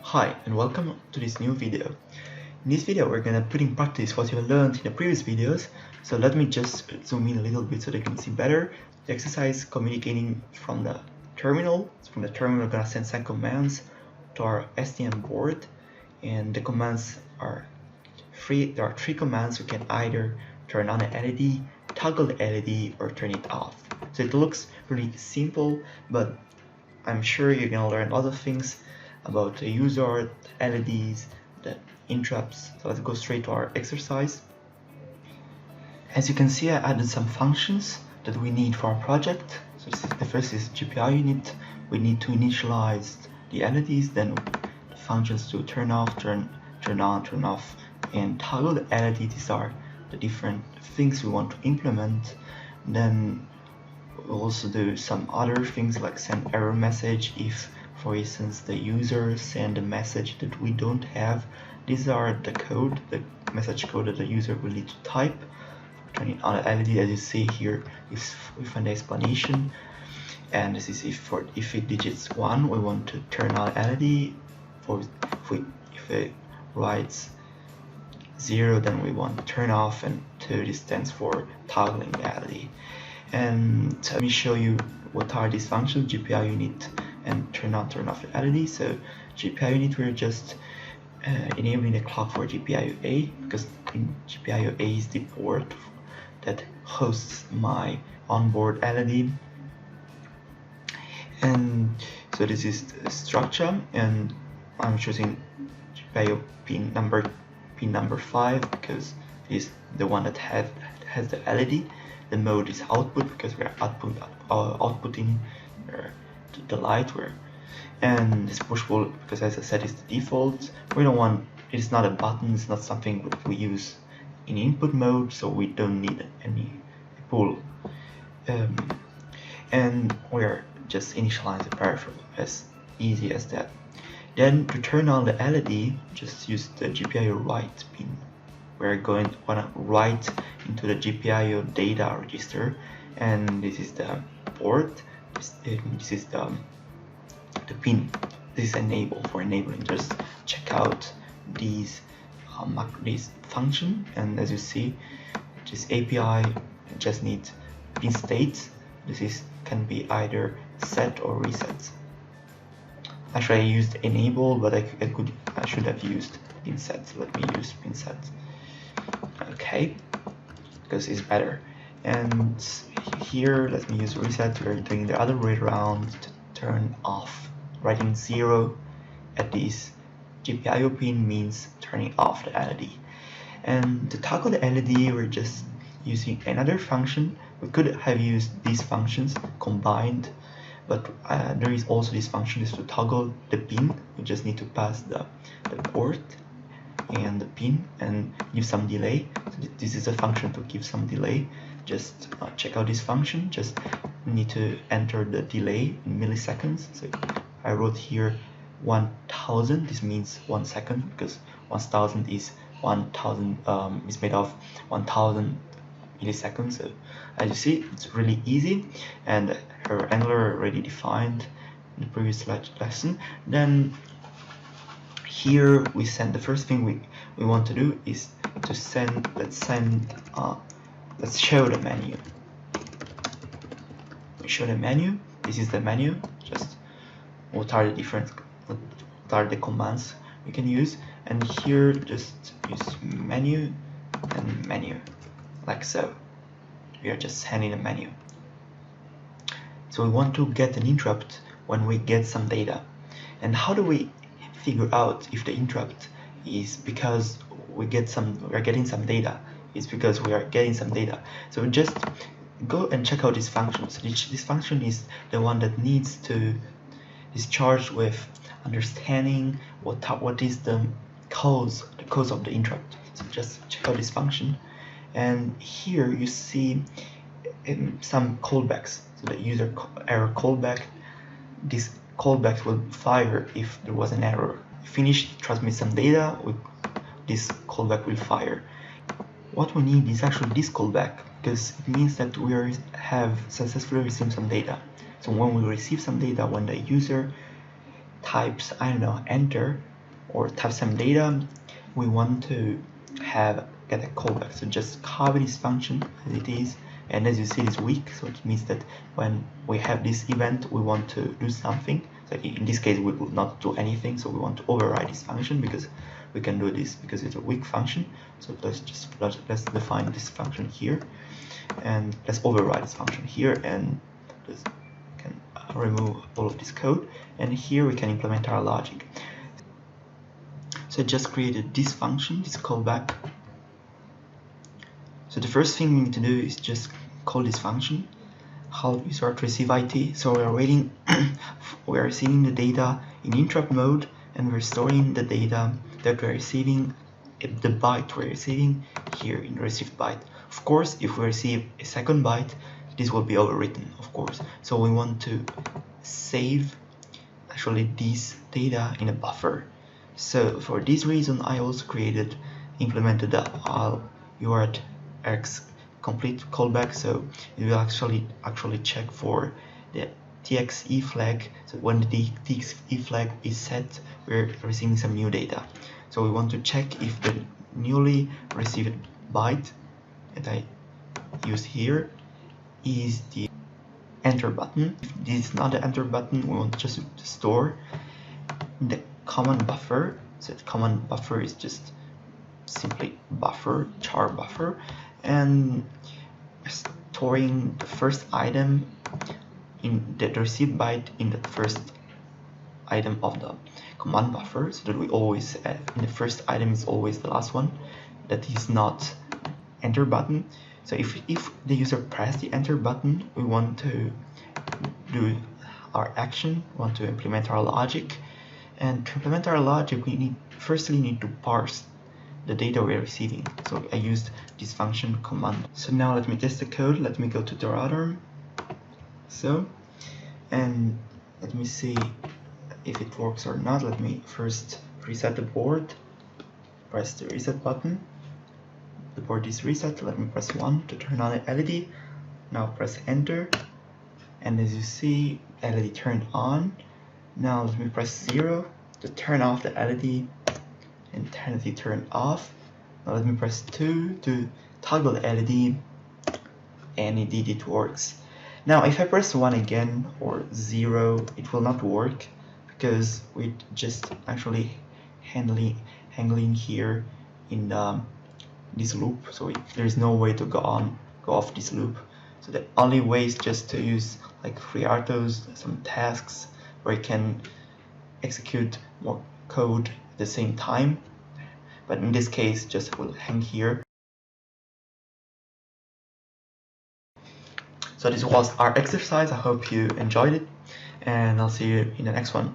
Hi and welcome to this new video. In this video we're gonna put in practice what you learned in the previous videos. So let me just zoom in a little bit so that you can see better. The exercise communicating from the terminal. From the terminal we're gonna send some commands to our STM board, and the commands are free. There are three commands. You can either turn on the LED, toggle the LED, or turn it off. So it looks really simple, but I'm sure you're gonna learn other things about the USART, LEDs, the interrupts. So let's go straight to our exercise. As you can see, I added some functions that we need for our project. So the first is GPI unit. We need to initialize the LEDs, then the functions to turn off, turn on, turn off, and toggle the LED. These are the different things we want to implement. Then we'll also do some other things like send error message if, for instance, the user send a message that we don't have. These are the code, the message code that the user will need to type. Turning on the LED, as you see here, is with an explanation. And this is if it digits 1, we want to turn on LED. If it writes 0, then we want to turn off, and 2 this stands for toggling the LED. And let me show you what are these functions: GPI unit and turn on, turn off the LED. So GPI unit, we're just enabling the clock for GPIO-A, because in GPIO-A is the port that hosts my onboard LED. And so this is the structure, and I'm choosing GPIO pin number 5 because it's the one that has the LED. The mode is output because we are outputting the light, and this push pull because, as I said, is the default. We don't want, it's not a button, it's not something that we use in input mode, so we don't need any pull. And we're just initializing the peripheral, as easy as that. Then to turn on the LED, just use the GPIO write pin. We're going to want to write into the GPIO data register, and this is the port. This is the pin. This is enable for enabling. Just check out these function, and as you see, this API just needs pin state. This can be either set or reset. Actually, I used enable, but I should have used pin set. So let me use pin set. Okay, because it's better. And here, let me use reset. We're doing the other way around to turn off. Writing 0 at this GPIO pin means turning off the LED. And to toggle the LED, we're just using another function. We could have used these functions combined, but there is also this function is to toggle the pin. We just need to pass the port and the pin and give some delay. So this is a function to give some delay. Just check out this function. Just need to enter the delay in milliseconds. So I wrote here 1000. This means 1 second because 1000 is 1000 is made of 1000 milliseconds. So as you see, it's really easy, and her handler already defined in the previous lesson. Then here we send, the first thing we want to do is to send, let's show the menu. We show the menu. This is the menu. Just what are the commands we can use, and here just use menu and menu, like so. We are just sending a menu. So we want to get an interrupt when we get some data. And how do we figure out if the interrupt is because we are getting some data? It's because we are getting some data. So we just go and check out this function. So this function is the one that needs to is charged with understanding what is the cause of the interrupt. So just check out this function, and here you see some callbacks. So the user error callback. This callback will fire if there was an error. Finish, transmit some data, this callback will fire. What we need is actually this callback, because it means that we have successfully received some data. So when we receive some data, when the user types, I don't know, enter, or type some data, we want to get a callback. So just copy this function as it is, and as you see it's weak, so it means that when we have this event we want to do something. So in this case we will not do anything, so we want to override this function because we can do this because it's a weak function. So let's define this function here, and let's override this function here, and just can remove all of this code, and here we can implement our logic. So I just created this function, this callback. So the first thing we need to do is just call this function, help USART receive IT. So we are waiting, we are receiving the data in interrupt mode, and we're storing the data that we're receiving, the byte we're receiving here in the received byte. Of course, if we receive a second byte, this will be overwritten, of course. So we want to save actually this data in a buffer. So for this reason, I also implemented the UART X complete callback. So it will actually check for the TXE flag. So when the TXE flag is set, we're receiving some new data. So we want to check if the newly received byte that I used here is the enter button. If this is not the enter button, we want just to store the command buffer. So the command buffer is just simply buffer, char buffer, and storing the first item in the received byte in the first item of the command buffer, so that we always have in the first item is always the last one that is not enter button. So if the user press the enter button, we want to do our action, we want to implement our logic. And to implement our logic, we firstly need to parse the data we're receiving. So I used this function command. So now let me test the code. Let me go to the router. So, and let me see if it works or not. Let me first reset the board. Press the reset button. The board is reset. Let me press 1 to turn on the LED. Now press enter. And as you see, LED turned on. Now let me press 0 to turn off the LED, and the LED turned off. Now let me press 2 to toggle the LED, and indeed it works. Now if I press 1 again or 0, it will not work because we're just actually handling here in this loop. So there is no way to go off this loop. So the only way is just to use like FreeRTOS, some tasks where you can execute more code at the same time. But in this case, just will hang here. So this was our exercise. I hope you enjoyed it, and I'll see you in the next one.